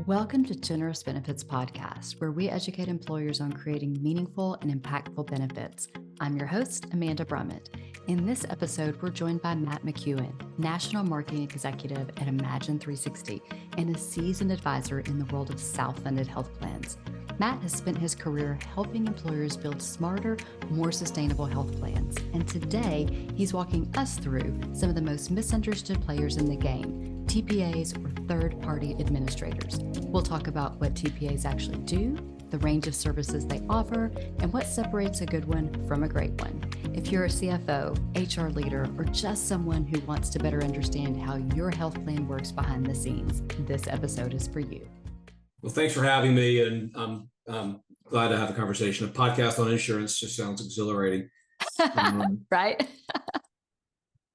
Welcome to Generous Benefits Podcast, where we educate employers on creating meaningful and impactful benefits. I'm your host, Amanda Brummitt. In this episode, we're joined by Matt McCuen, National Marketing Executive at Imagine360 and a seasoned advisor in the world of self-funded health plans. Matt has spent his career helping employers build smarter, more sustainable health plans. And today, he's walking us through some of the most misunderstood players in the game, TPAs or third-party administrators. We'll talk about what TPAs actually do, the range of services they offer, and what separates a good one from a great one. If you're a CFO, HR leader, or just someone who wants to better understand how your health plan works behind the scenes, this episode is for you. Well, thanks for having me, and I'm glad to have a conversation. A podcast on insurance just sounds exhilarating. Right?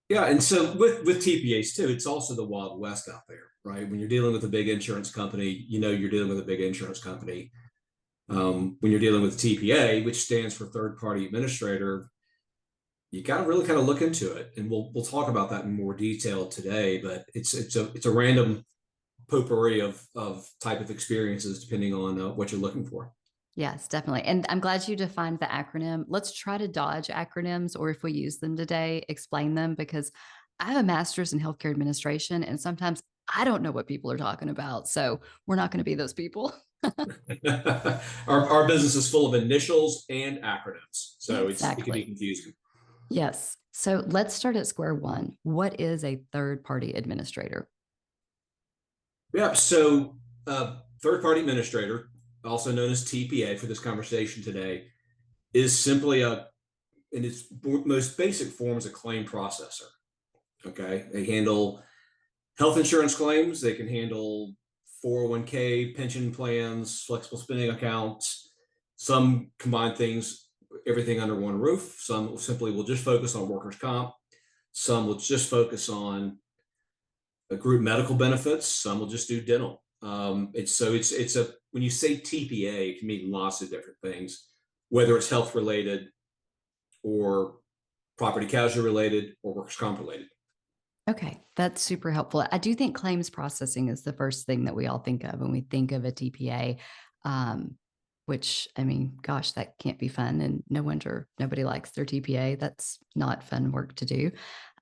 Yeah, and so with TPAs too, it's also the Wild West out there, right? When you're dealing with a big insurance company, you know you're dealing with a big insurance company. When you're dealing with TPA, which stands for third party administrator, you got to really kind of look into it, and we'll talk about that in more detail today. But it's a random potpourri of type of experiences depending on what you're looking for. Yes, definitely. And I'm glad you defined the acronym. Let's try to dodge acronyms, or if we use them today, explain them, because I have a master's in healthcare administration and sometimes I don't know what people are talking about. So we're not going to be those people. Our business is full of initials and acronyms, so Exactly. it can be confusing. Yes. So let's start at square one. What is a third-party administrator? Yeah, so third-party administrator, also known as TPA for this conversation today, is simply in its most basic form, is a claim processor. Okay, they handle health insurance claims. They can handle 401k, pension plans, flexible spending accounts. Some combine things, everything under one roof. Some simply will just focus on workers' comp. Some will just focus on group medical benefits. Some will just do dental. When you say TPA, it can mean lots of different things, whether it's health related or property casualty related or workers' comp related. Okay, that's super helpful. I do think claims processing is the first thing that we all think of when we think of a TPA, which, I mean, gosh, that can't be fun. And no wonder nobody likes their TPA. That's not fun work to do.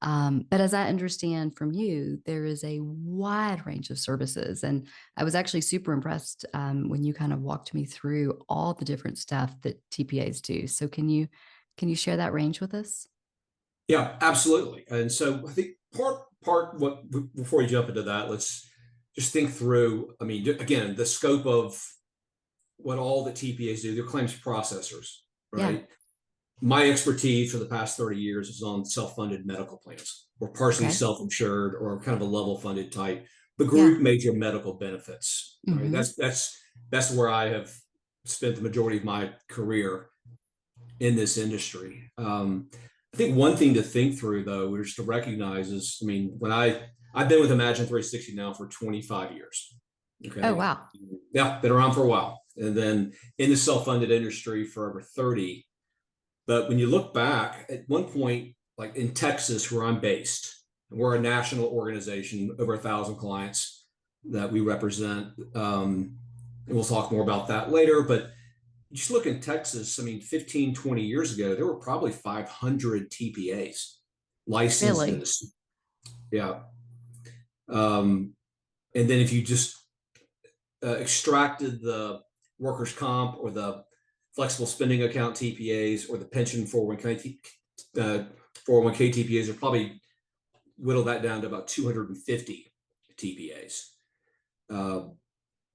But as I understand from you, there is a wide range of services. And I was actually super impressed when you kind of walked me through all the different stuff that TPAs do. So can you share that range with us? Yeah, absolutely. And so I think before you jump into that, let's just think through, I mean, again, the scope of what all the TPAs do. They're claims processors, right? Yeah. My expertise for the past 30 years is on self-funded medical plans, or partially self-insured, or kind of a level funded type, but group major medical benefits. Right? That's where I have spent the majority of my career in this industry. I think one thing to think through, though, is to recognize is, I mean, I've been with Imagine360 now for 25 years. Okay. Oh, wow. Yeah, been around for a while. And then in the self-funded industry for over 30. But when you look back, at one point, like in Texas, where I'm based, we're a national organization, over 1,000 clients that we represent. And we'll talk more about that later. But just look in Texas, I mean, 15, 20 years ago, there were probably 500 TPAs licensed. Really? Yeah. And then if you just extracted the workers' comp or the flexible spending account TPAs or the pension 401k TPAs, are probably whittle that down to about 250 TPAs.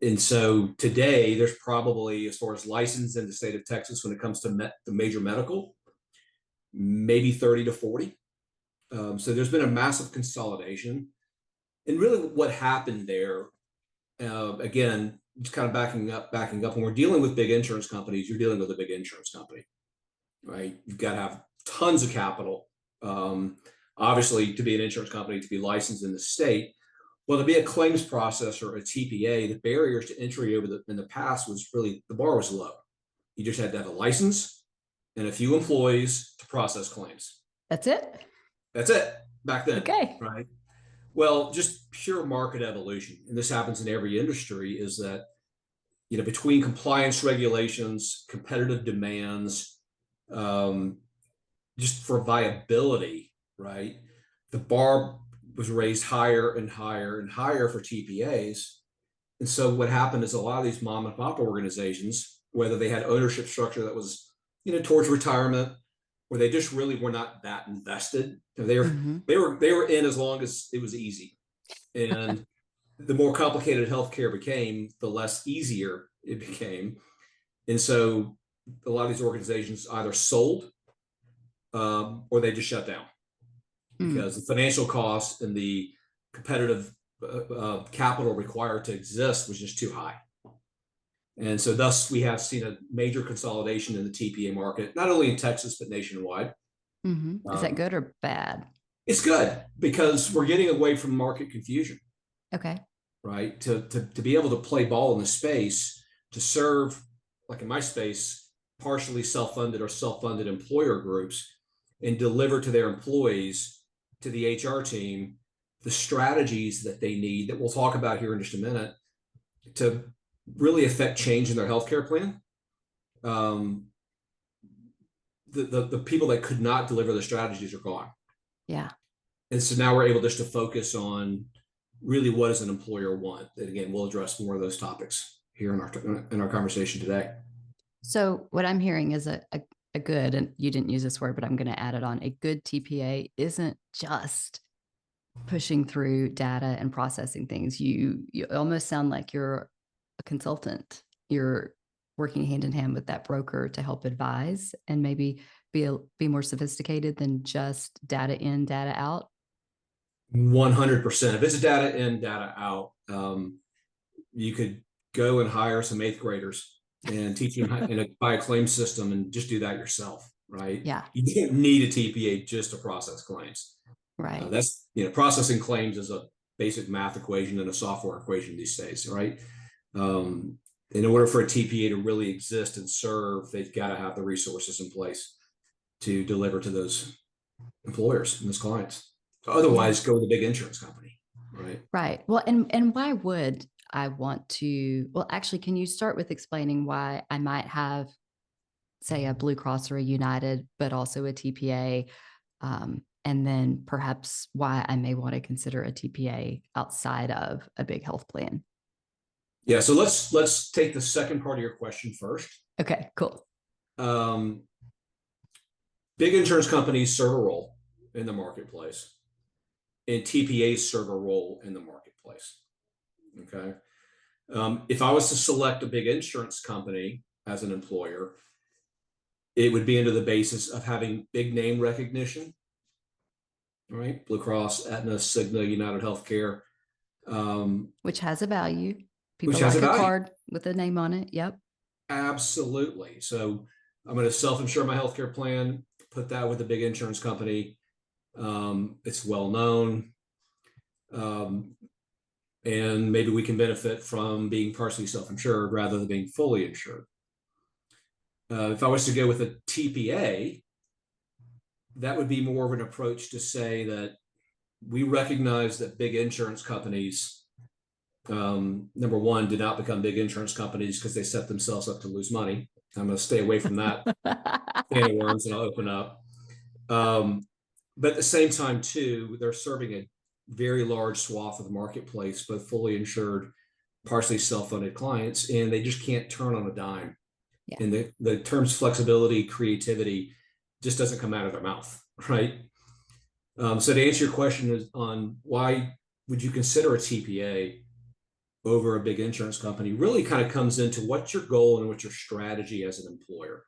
And so today there's probably, as far as licensed in the state of Texas, when it comes to the major medical, maybe 30 to 40. So there's been a massive consolidation. And really what happened there, again, just kind of backing up, when we're dealing with big insurance companies, you're dealing with a big insurance company, right? You've got to have tons of capital, obviously, to be an insurance company, to be licensed in the state. Well, to be a claims processor, a TPA, the barriers to entry in the past was really, the bar was low. You just had to have a license and a few employees to process claims. That's it? That's it back then. Okay. Right. Well, just pure market evolution, and this happens in every industry, is that, between compliance regulations, competitive demands, um, just for viability, right? The bar was raised higher and higher and higher for TPAs. And so what happened is a lot of these mom and pop organizations, whether they had ownership structure that was, towards retirement, or they just really were not that invested. Mm-hmm. They were in as long as it was easy. And the more complicated healthcare became, the less easier it became. And so a lot of these organizations either sold or they just shut down because the financial costs and the competitive capital required to exist was just too high. And so thus we have seen a major consolidation in the TPA market, not only in Texas, but nationwide. Mm-hmm. Is that good or bad? It's good because we're getting away from market confusion. Okay. Right? To be able to play ball in the space, to serve, like in my space, partially self-funded or self-funded employer groups, and deliver to their employees, to the HR team, the strategies that they need that we'll talk about here in just a minute to really affect change in their healthcare plan. The people that could not deliver the strategies are gone. Yeah. And so now we're able just to focus on really what does an employer want. And again, we'll address more of those topics here in our conversation today. So what I'm hearing is a good, and you didn't use this word, but I'm going to add it on, a good TPA isn't just pushing through data and processing things. You almost sound like you're a consultant. You're working hand in hand with that broker to help advise and maybe be more sophisticated than just data in, data out. 100%. If it's data in, data out, you could go and hire some eighth graders and teach them by a claim system and just do that yourself, right? Yeah. You don't need a TPA just to process claims. Right. That's, processing claims is a basic math equation and a software equation these days, right? In order for a TPA to really exist and serve, they've got to have the resources in place to deliver to those employers and those clients. Otherwise, go with a big insurance company, right? Right. Well, and why would I want to? Well, actually, can you start with explaining why I might have, say, a Blue Cross or a United, but also a TPA, and then perhaps why I may want to consider a TPA outside of a big health plan? Yeah. So let's take the second part of your question first. Okay. Cool. Big insurance companies serve a role in the marketplace, and TPAs serve a role in the marketplace. Okay. If I was to select a big insurance company as an employer, it would be under the basis of having big name recognition, right? Blue Cross, Aetna, Cigna, United Healthcare. Which has a value. People Which has like a a value. card with a name on it. Yep. Absolutely. So I'm going to self-insure my healthcare plan, put that with a big insurance company. It's well known. And maybe we can benefit from being partially self-insured rather than being fully insured. If I was to go with a TPA, that would be more of an approach to say that we recognize that big insurance companies, number one, did not become big insurance companies because they set themselves up to lose money. I'm going to stay away from that can of worms and I'll open up. But at the same time, too, they're serving a very large swath of the marketplace, both fully insured, partially self-funded clients, and they just can't turn on a dime. Yeah. And the terms flexibility, creativity just doesn't come out of their mouth, right? So to answer your question is on why would you consider a TPA over a big insurance company, really kind of comes into what's your goal and what's your strategy as an employer,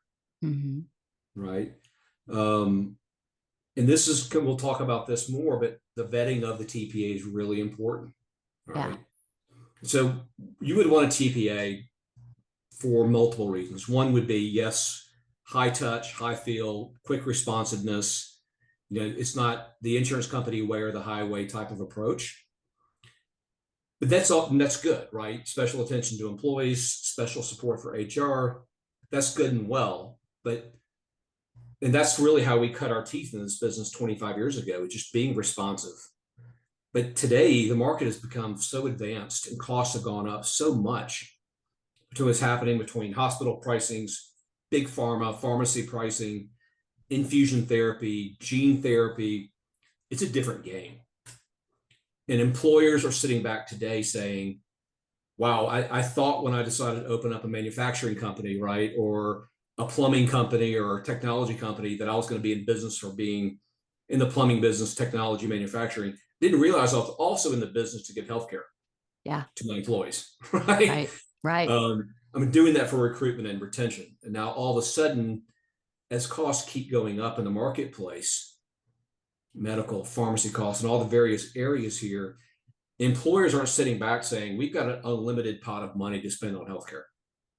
right? And this is, we'll talk about this more, but the vetting of the TPA is really important, right? So you would want a TPA for multiple reasons. One would be, yes, high touch, high feel, quick responsiveness. It's not the insurance company way or the highway type of approach. But that's good, right? Special attention to employees, special support for HR. That's good and well. And that's really how we cut our teeth in this business 25 years ago, just being responsive. But today, the market has become so advanced and costs have gone up so much between what's happening between hospital pricings, big pharma, pharmacy pricing, infusion therapy, gene therapy. It's a different game. And employers are sitting back today saying, wow, I thought when I decided to open up a manufacturing company, right, or a plumbing company or a technology company that I was going to be in business for being in the plumbing business, technology, manufacturing. Didn't realize I was also in the business to give healthcare to my employees, right? Right. I'm doing that for recruitment and retention. And now all of a sudden, as costs keep going up in the marketplace, medical, pharmacy costs, and all the various areas here, employers aren't sitting back saying, we've got an unlimited pot of money to spend on healthcare.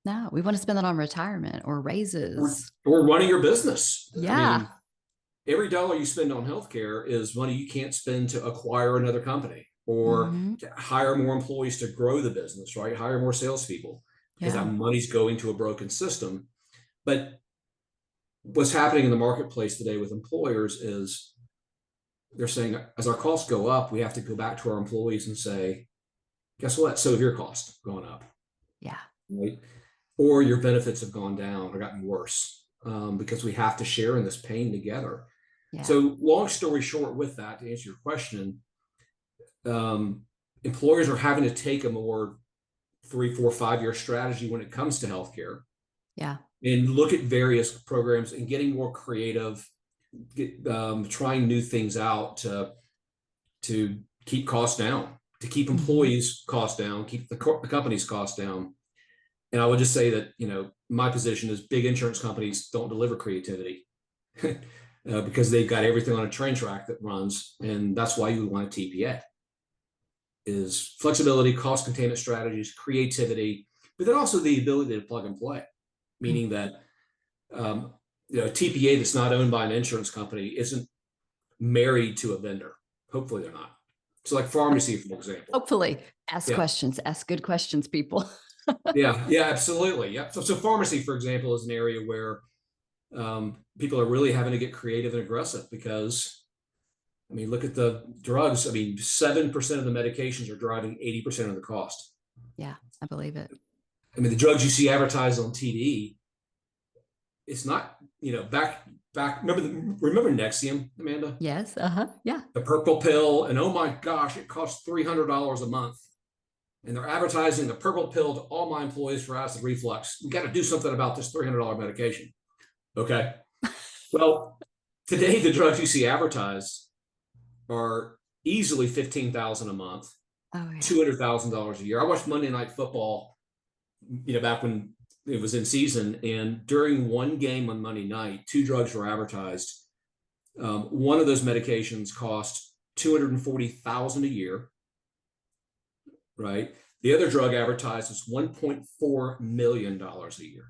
No, we want to spend that on retirement or raises. Or running your business. Yeah. I mean, every dollar you spend on healthcare is money you can't spend to acquire another company or to hire more employees to grow the business, right? Hire more salespeople because that money's going to a broken system. But what's happening in the marketplace today with employers is they're saying, as our costs go up, we have to go back to our employees and say, guess what? So have your costs gone up. Yeah. Right? Or your benefits have gone down or gotten worse because we have to share in this pain together. Yeah. So long story short with that, to answer your question, employers are having to take a more 3, 4, 5-year strategy when it comes to healthcare. Yeah. And look at various programs and getting more creative, trying new things out to keep costs down, to keep employees' costs down, keep the company's costs down. And I would just say that, my position is big insurance companies don't deliver creativity because they've got everything on a train track that runs. And that's why you want a TPA is flexibility, cost containment strategies, creativity, but then also the ability to plug and play, meaning that, a TPA that's not owned by an insurance company isn't married to a vendor. Hopefully they're not. So like pharmacy, for example. Hopefully. Ask questions, ask good questions, people. Yeah, absolutely. Yeah. So pharmacy, for example, is an area where people are really having to get creative and aggressive because, look at the drugs. 7% of the medications are driving 80% of the cost. Yeah, I believe it. The drugs you see advertised on TV, it's not, back. Remember Nexium, Amanda? Yes. Yeah. The purple pill, and oh my gosh, it costs $300 a month. And they're advertising the purple pill to all my employees for acid reflux. We got to do something about this $300 medication. Okay. Well, today the drugs you see advertised are easily $15,000 a month, $200,000 a year. I watched Monday Night Football, back when it was in season, and during one game on Monday night, 2 drugs were advertised. One of those medications cost $240,000 a year. Right. The other drug advertised was $1.4 million a year.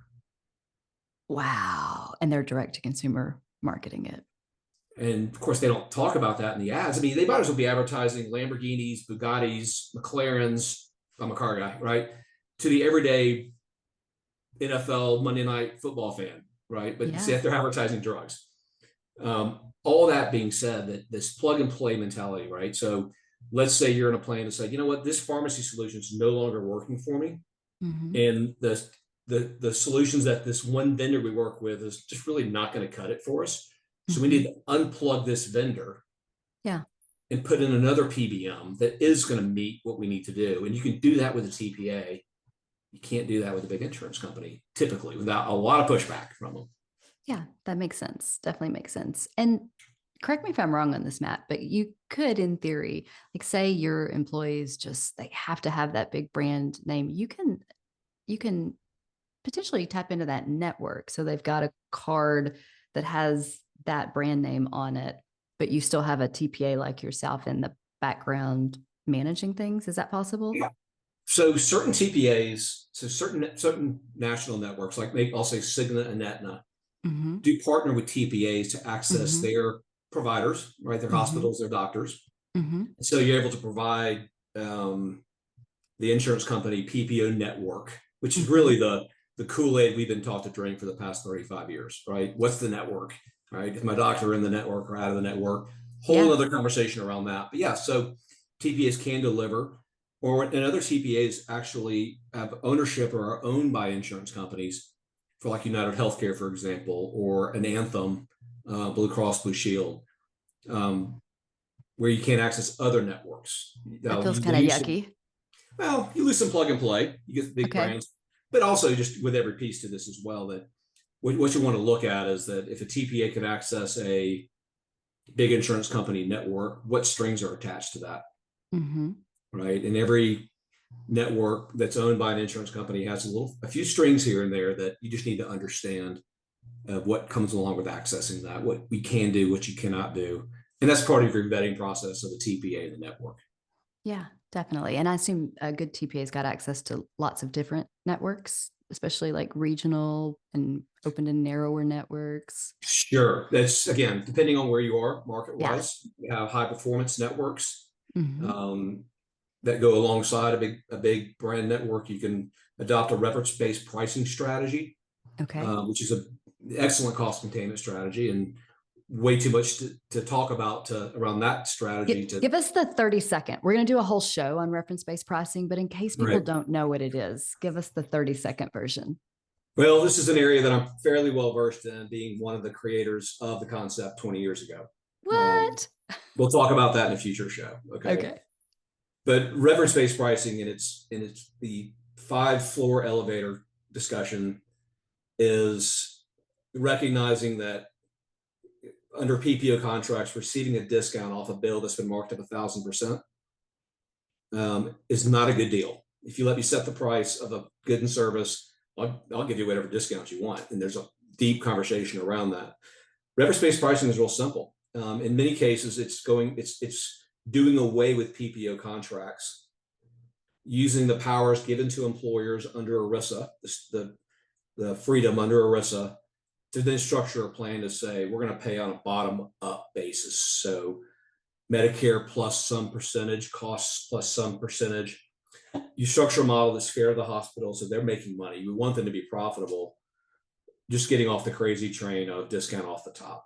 Wow. And they're direct to consumer marketing it. And of course, they don't talk about that in the ads. They might as well be advertising Lamborghinis, Bugattis, McLarens. I'm a car guy, right? To the everyday NFL Monday Night Football fan, right? But see, they're advertising drugs. All that being said, that this plug and play mentality, right? So let's say you're in a plan to say, you know what, this pharmacy solution is no longer working for me. And the solutions that this one vendor we work with is just really not going to cut it for us. So we need to unplug this vendor and put in another PBM that is going to meet what we need to do. And you can do that with a TPA. You can't do that with a big insurance company, typically, without a lot of pushback from them. Yeah, that makes sense. Definitely makes sense. And correct me if I'm wrong on this, Matt, but you could, in theory, like say your employees they have to have that big brand name. You can potentially tap into that network. So they've got a card that has that brand name on it, but you still have a TPA like yourself in the background managing things. Is that possible? Yeah. So certain TPAs, certain national networks, like maybe I'll say Cigna and Aetna, do partner with TPAs to access their providers, right? Their hospitals, their doctors. So you're able to provide the insurance company PPO network, which is really the Kool-Aid we've been taught to drink for the past 35 years, right? What's the network, right? Is my doctor in the network or out of the network? Whole other conversation around that. But so TPAs can deliver, and other TPAs actually have ownership or are owned by insurance companies, for like United Healthcare, for example, or an Anthem, Blue Cross Blue Shield, where you can't access other networks. That feels You kind of lose some, yucky. well, you lose some plug and play. You get the big Okay. brands, but also just with every piece to this as well, that what you want to look at is that if a TPA can access a big insurance company network, what strings are attached to that, right? And every network that's owned by an insurance company has a few strings here and there that you just need to understand what comes along with accessing that, what we can do, what you cannot do. And that's part of your vetting process of the TPA and the network. Yeah, definitely. And I assume a good TPA's got access to lots of different networks, especially like regional and open and narrower networks. Sure. That's, again, depending on where you are market wise. Yeah. You have high performance networks that go alongside a big brand network. You can adopt a reference based pricing strategy, which is an excellent cost containment strategy, and way too much to talk about around that strategy. Give us the 30-second. We're going to do a whole show on reference-based pricing, but in case people don't know what it is, give us the 30-second version. Well, this is an area that I'm fairly well versed in, being one of the creators of the concept 20 years ago. What? We'll talk about that in a future show. Okay. But reference-based pricing, and it's the 5-floor elevator discussion, is recognizing that under PPO contracts, receiving a discount off a bill that's been marked up 1,000% is not a good deal. If you let me set the price of a good and service, I'll give you whatever discounts you want. And there's a deep conversation around that. Reference-based pricing is real simple. In many cases, it's doing away with PPO contracts, using the powers given to employers under ERISA, the freedom under ERISA, to then structure a plan to say, we're going to pay on a bottom-up basis. So Medicare plus some percentage, costs plus some percentage. You structure a model that's fair to the hospital, so they're making money. We want them to be profitable, just getting off the crazy train of discount off the top.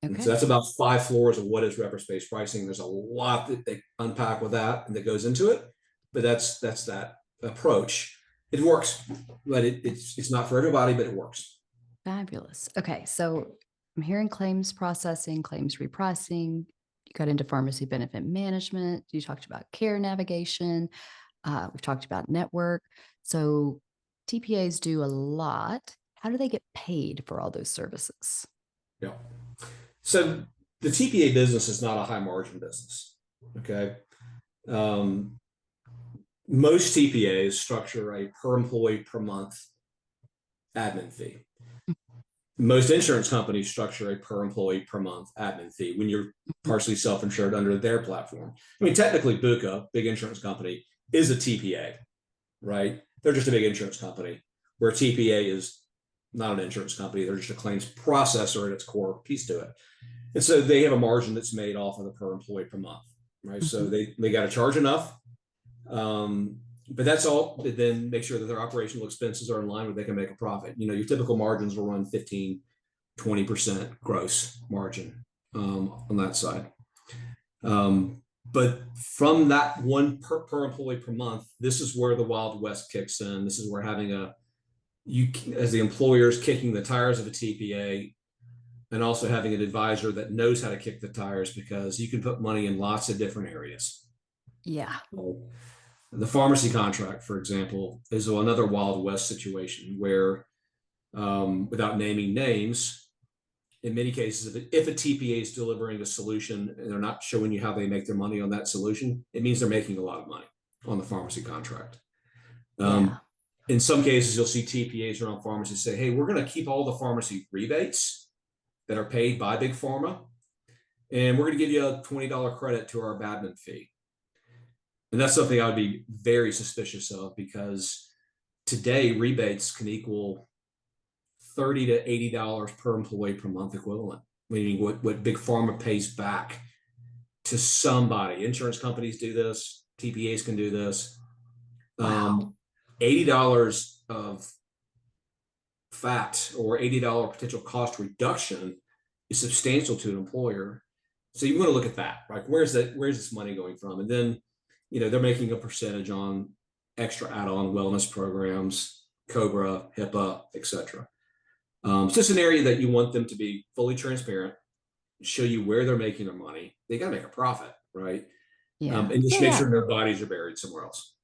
Okay. So that's about 5 floors of what is reference-based pricing. There's a lot that they unpack with that and that goes into it, but that's that approach. It works, but it's not for everybody, but it works. Fabulous. Okay, so I'm hearing claims processing, claims repricing. You got into pharmacy benefit management. You talked about care navigation. We've talked about network. So TPAs do a lot. How do they get paid for all those services? Yeah. So the TPA business is not a high margin business. Okay. Most TPAs structure a per employee per month admin fee. Most insurance companies structure a per employee per month admin fee when you're partially self-insured under their platform. I mean, technically, Buca, big insurance company, is a TPA, right? They're just a big insurance company, where TPA is not an insurance company. They're just a claims processor at its core piece to it. And so they have a margin that's made off of the per employee per month, right? So they got to charge enough. But that's all. Then make sure that their operational expenses are in line where they can make a profit. You know, your typical margins will run 15, 20% gross margin on that side. But from that one per employee per month, this is where the Wild West kicks in. This is where having as the employer is kicking the tires of a TPA, and also having an advisor that knows how to kick the tires, because you can put money in lots of different areas. Yeah. The pharmacy contract, for example, is another Wild West situation where, without naming names, in many cases, if a TPA is delivering a solution and they're not showing you how they make their money on that solution, it means they're making a lot of money on the pharmacy contract. In some cases, you'll see TPAs around pharmacies say, hey, we're going to keep all the pharmacy rebates that are paid by Big Pharma, and we're going to give you a $20 credit to our admin fee. And that's something I would be very suspicious of, because today rebates can equal $30 to $80 per employee per month equivalent, meaning what Big Pharma pays back to somebody. Insurance companies do this. TPAs can do this. Wow. $80 of fat or $80 potential cost reduction is substantial to an employer. So you want to look at that, like where's this money going from? And then, they're making a percentage on extra add-on wellness programs, Cobra, HIPAA, etc. So it's an area that you want them to be fully transparent, show you where they're making their money. They got to make a profit, right? Yeah. And just Yeah. make Yeah. sure their bodies are buried somewhere else.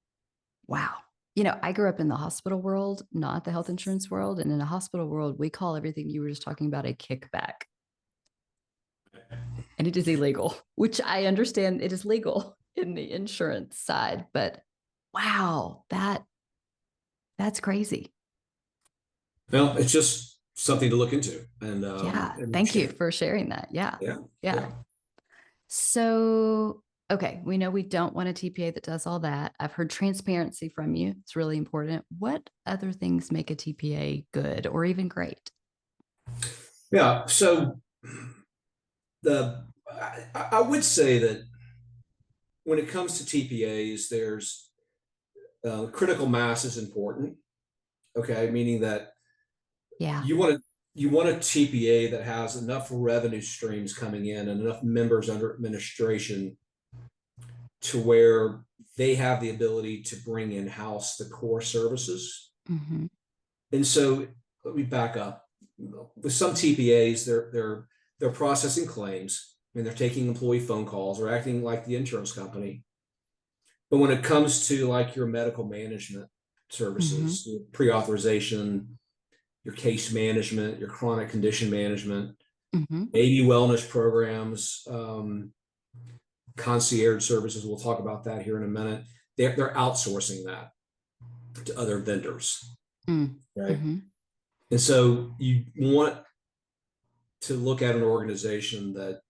Wow. I grew up in the hospital world, not the health insurance world. And in the hospital world, we call everything you were just talking about a kickback. And it is illegal, which I understand it is legal in the insurance side. But wow, that's crazy. Well, it's just something to look into. And Yeah. and Thank you for sharing that. Yeah. yeah, Yeah. yeah. So, okay, we know we don't want a TPA that does all that. I've heard transparency from you. It's really important. What other things make a TPA good or even great? Yeah. So I would say that when it comes to TPAs, there's critical mass is important. Okay, meaning that Yeah. you want a TPA that has enough revenue streams coming in and enough members under administration to where they have the ability to bring in house the core services. Mm-hmm. And so let me back up. With some TPAs, they're processing claims and they're taking employee phone calls or acting like the insurance company. But when it comes to like your medical management services, Mm-hmm. pre-authorization, your case management, your chronic condition management, Mm-hmm. maybe wellness programs, concierge services. We'll talk about that here in a minute. They're outsourcing that to other vendors, right? Mm-hmm. And so you want to look at an organization that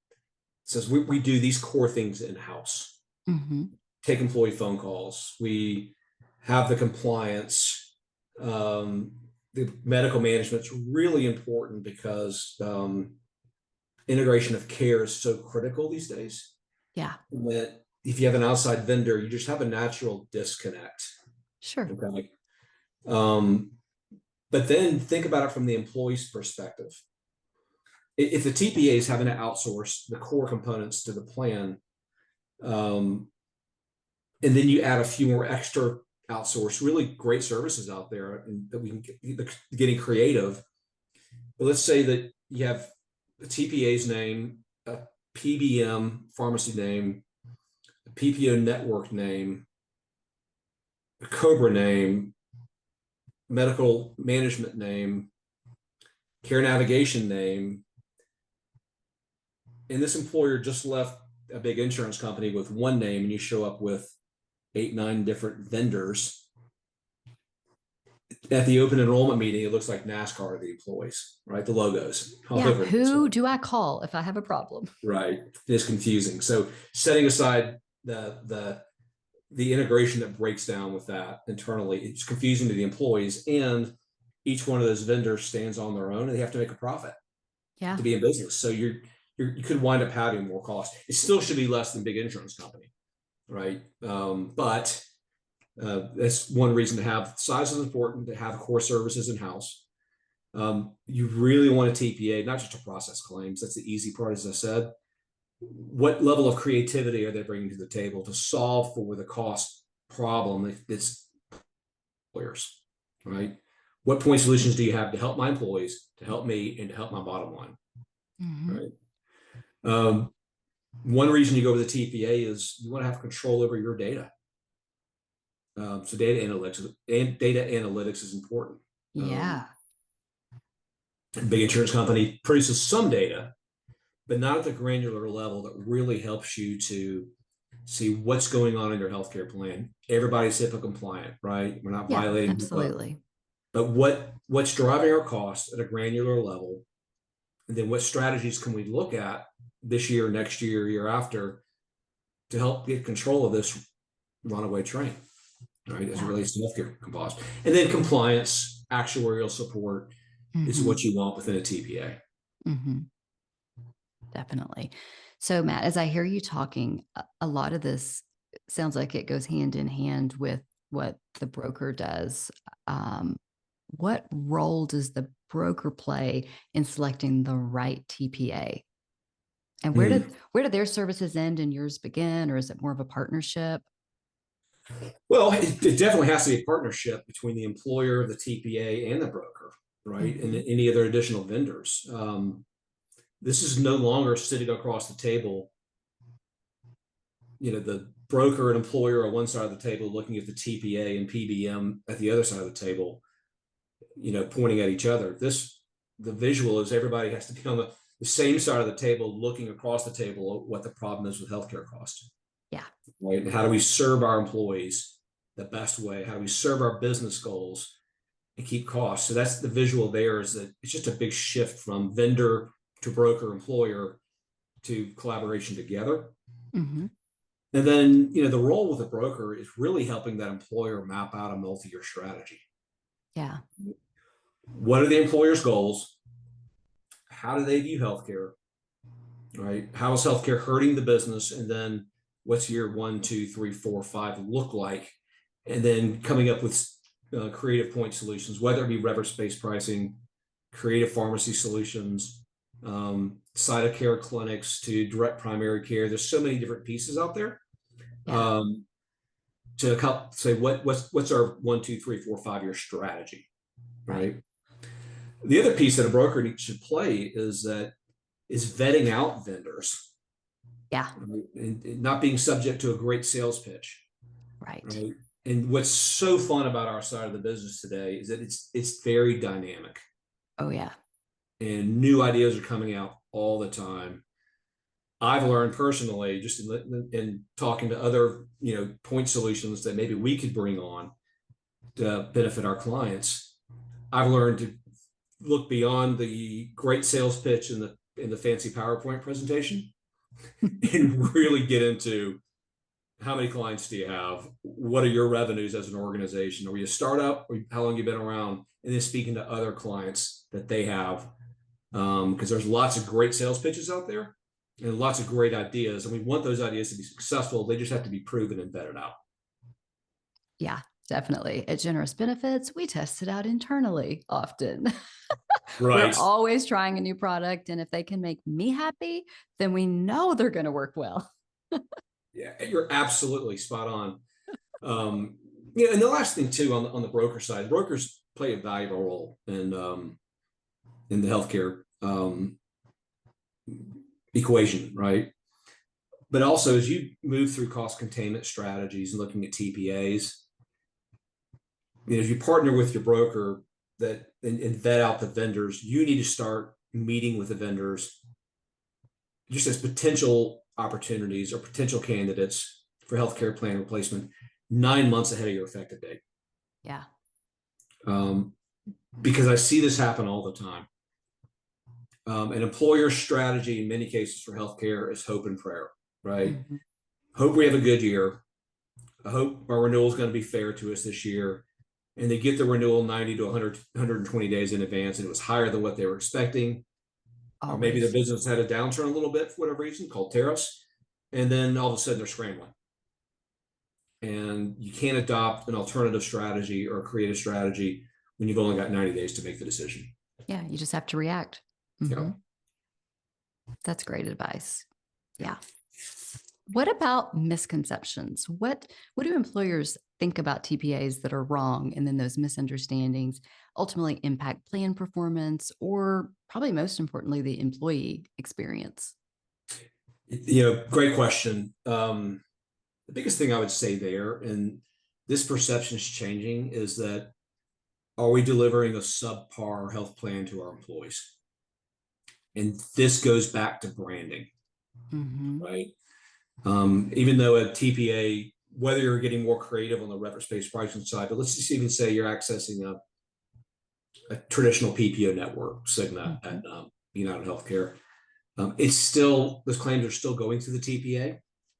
says we do these core things in house. Mm-hmm. Take employee phone calls. We have the compliance. The medical management is really important because integration of care is so critical these days. Yeah. That if you have an outside vendor, you just have a natural disconnect. Sure. Okay. But then think about it from the employee's perspective. If the TPA is having to outsource the core components to the plan, and then you add a few more extra outsource, really great services out there, and that we can getting creative. But let's say that you have a TPA's name, a PBM pharmacy name, a PPO network name, a Cobra name, medical management name, care navigation name, and this employer just left a big insurance company with one name, and you show up with 8, 9 different vendors. At the open enrollment meeting, it looks like NASCAR to the employees, right? The logos all Yeah. over. Who do I call if I have a problem? Right. It's confusing. So setting aside the integration that breaks down with that internally, it's confusing to the employees, and each one of those vendors stands on their own and they have to make a profit Yeah. to be in business. So you could wind up having more cost. It still should be less than big insurance company, right? But that's one reason to have size is important, to have core services in house. You really want a TPA, not just to process claims. That's the easy part, as I said. What level of creativity are they bringing to the table to solve for the cost problem that's employers, right? What point solutions do you have to help my employees, to help me, and to help my bottom line, Mm-hmm. right? One reason you go with the TPA is you want to have control over your data. So data analytics is important. Yeah. Big insurance company produces some data, but not at the granular level that really helps you to see what's going on in your healthcare plan. Everybody's HIPAA compliant, right? We're not violating absolutely. HIPAA. But what's driving our costs at a granular level? And then what strategies can we look at this year, next year, year after, to help get control of this runaway train, right? As it relates to healthcare costs. And then compliance, actuarial support is what you want within a TPA. Mm-hmm. Definitely. So, Matt, as I hear you talking, a lot of this sounds like it goes hand in hand with what the broker does. What role does the broker play in selecting the right TPA? And where did their services end and yours begin, or is it more of a partnership? Well, it definitely has to be a partnership between the employer, the TPA, and the broker, right? And any other additional vendors. This is no longer sitting across the table. The broker and employer on one side of the table looking at the TPA and PBM at the other side of the table, pointing at each other. The visual is everybody has to be on the same side of the table, looking across the table at what the problem is with healthcare costs. Yeah. Right. And how do we serve our employees the best way? How do we serve our business goals and keep costs? So that's the visual there, is that it's just a big shift from vendor to broker employer to collaboration together. Mm-hmm. And then, the role with the broker is really helping that employer map out a multi-year strategy. Yeah. What are the employer's goals? How do they view healthcare? Right? How is healthcare hurting the business? And then what's year 1, 2, 3, 4, 5 look like? And then coming up with creative point solutions, whether it be reference-based pricing, creative pharmacy solutions, site of care clinics to direct primary care. There's so many different pieces out there. Yeah. To say what's our 1, 2, 3, 4, 5 year strategy, right? The other piece that a broker should play is vetting out vendors. Yeah. And not being subject to a great sales pitch. Right. And what's so fun about our side of the business today is that it's very dynamic. Oh yeah. And new ideas are coming out all the time. I've learned personally, just in talking to other, point solutions that maybe we could bring on to benefit our clients. I've learned to look beyond the great sales pitch in the fancy PowerPoint presentation and really get into how many clients do you have? What are your revenues as an organization? Are you a startup? Or how long have you been around? And then speaking to other clients that they have, because there's lots of great sales pitches out there and lots of great ideas. And we want those ideas to be successful. They just have to be proven and vetted out. Yeah, definitely. At Generous Benefits, we test it out internally often. Right. We're always trying a new product. And if they can make me happy, then we know they're going to work well. Yeah, you're absolutely spot on. And the last thing too, on the broker side, brokers play a valuable role in the healthcare equation, right? But also, as you move through cost containment strategies and looking at TPAs, as you partner with your broker and vet out the vendors, you need to start meeting with the vendors just as potential opportunities or potential candidates for healthcare plan replacement 9 months ahead of your effective date. Yeah. Because I see this happen all the time. An employer strategy in many cases for healthcare is hope and prayer, right? Mm-hmm. Hope we have a good year. I hope our renewal is going to be fair to us this year. And they get the renewal 90 to 100, 120 days in advance, and it was higher than what they were expecting. Always. Or maybe the business had a downturn a little bit for whatever reason, called tariffs. And then all of a sudden they're scrambling. And you can't adopt an alternative strategy or a creative strategy when you've only got 90 days to make the decision. Yeah, you just have to react. Mm-hmm. Yeah. That's great advice. Yeah. What about misconceptions? What do employers think about TPAs that are wrong? And then those misunderstandings ultimately impact plan performance, or probably most importantly, the employee experience? Great question. The biggest thing I would say there, and this perception is changing, is that are we delivering a subpar health plan to our employees? And this goes back to branding, mm-hmm. right? Even though a TPA, whether you're getting more creative on the reference-based pricing side, but let's just even say you're accessing a traditional PPO network, Cigna, mm-hmm. at United Healthcare, it's still, those claims are still going through the TPA,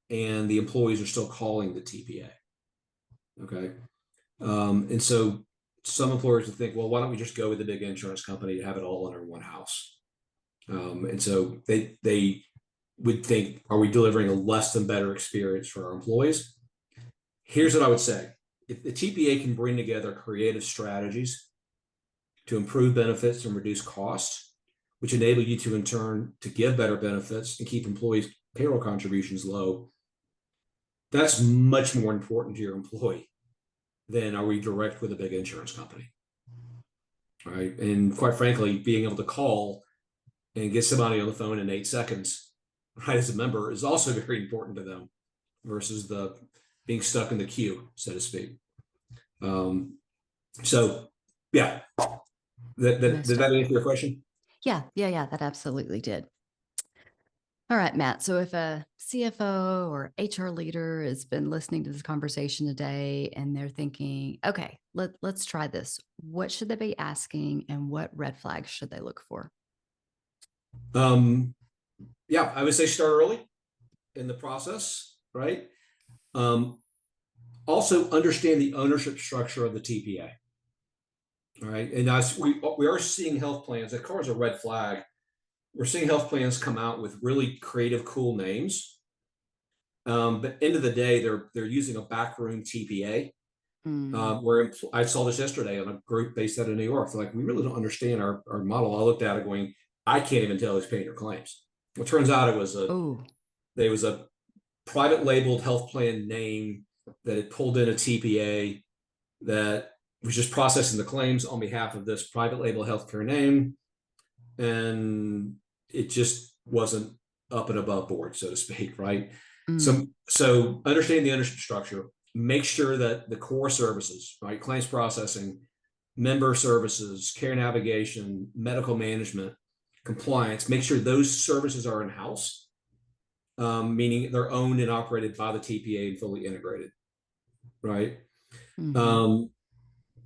and the employees are still calling the TPA. Okay. And so some employers would think, well, why don't we just go with the big insurance company to have it all under one house? And so they would think, are we delivering a less than better experience for our employees? Here's what I would say. If the TPA can bring together creative strategies to improve benefits and reduce costs, which enable you to in turn to give better benefits and keep employees' payroll contributions low, that's much more important to your employee than are we direct with a big insurance company, right? And quite frankly, being able to call and get somebody on the phone in 8 seconds, right, as a member is also very important to them versus the being stuck in the queue, so to speak. So yeah, did that answer your question? Yeah, that absolutely did. All right, Matt. So if a CFO or HR leader has been listening to this conversation today and they're thinking, okay, let's try this, what should they be asking and what red flags should they look for? Yeah, I would say start early in the process, right? Also understand the ownership structure of the TPA. All right. And as we are seeing health plans, that covers a red flag. We're seeing health plans come out with really creative, cool names. But end of the day, they're using a backroom TPA. Where I saw this yesterday on a group based out of New York. They're like, we really don't understand our model. I looked at it going, I can't even tell who's paying your claims. Well, it turns out it was a private labeled health plan name that had pulled in a TPA that was just processing the claims on behalf of this private label healthcare name. And it just wasn't up and above board, so to speak, right? So understand the ownership structure, make sure that the core services, right, claims processing, member services, care navigation, medical management, compliance, make sure those services are in-house, meaning they're owned and operated by the TPA and fully integrated, right?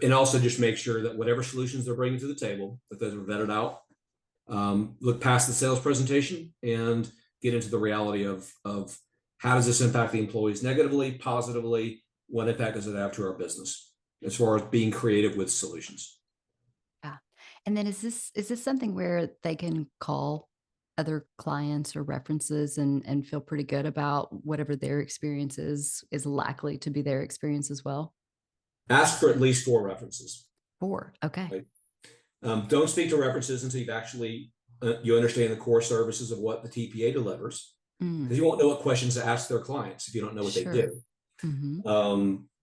And also just make sure that whatever solutions they're bringing to the table, that those are vetted out, look past the sales presentation and get into the reality of how does this impact the employees negatively, positively, what impact does it have to our business as far as being creative with solutions. Yeah. And then is this something where they can call other clients or references and feel pretty good about whatever their experience is likely to be their experience as well? Ask for at least 4 references. 4. Okay. Right? Don't speak to references until you've actually you understand the core services of what the TPA delivers, because you won't know what questions to ask their clients if you don't know what they do.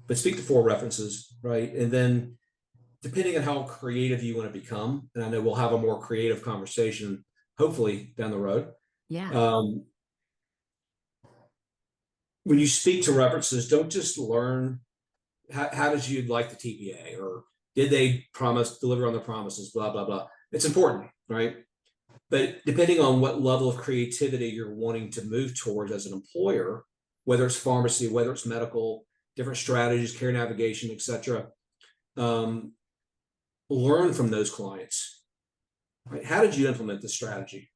But speak to 4 references, right? And then depending on how creative you want to become, and I know we'll have a more creative conversation hopefully down the road. Yeah. When you speak to references, don't just learn how did you like the TPA, or did they deliver on their promises, blah, blah, blah. It's important, right? But depending on what level of creativity you're wanting to move towards as an employer, whether it's pharmacy, whether it's medical, different strategies, care navigation, et cetera, learn from those clients. Right? How did you implement the strategy?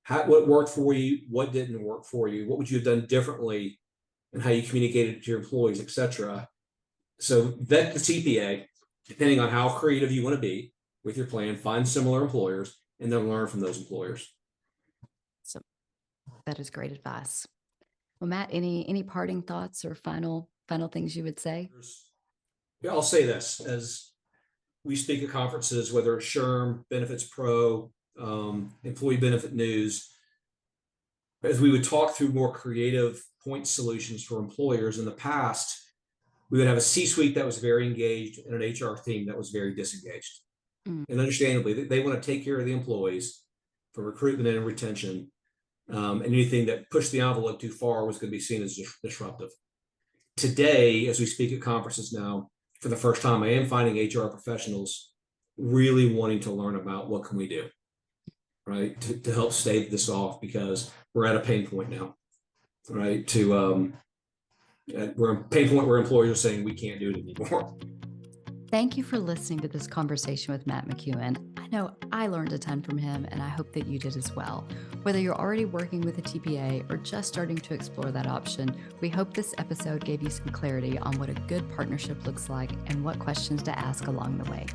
What worked for you? What didn't work for you? What would you have done differently? And how you communicated it to your employees, et cetera. So vet the TPA, depending on how creative you want to be with your plan, find similar employers, and then learn from those employers. So that is great advice. Well, Matt, any parting thoughts or final things you would say? Yeah, I'll say this. As we speak at conferences, whether it's SHRM, Benefits Pro, Employee Benefit News, as we would talk through more creative point solutions for employers in the past, we would have a C-suite that was very engaged and an HR team that was very disengaged. And understandably, they want to take care of the employees for recruitment and retention. And anything that pushed the envelope too far was going to be seen as disruptive. Today, as we speak at conferences now, for the first time, I am finding HR professionals really wanting to learn about what can we do, right, to help stave this off, because we're at a pain point now, right? We're at a pain point where employers are saying we can't do it anymore. Thank you for listening to this conversation with Matt McCuen. I know I learned a ton from him, and I hope that you did as well. Whether you're already working with a TPA or just starting to explore that option, we hope this episode gave you some clarity on what a good partnership looks like and what questions to ask along the way.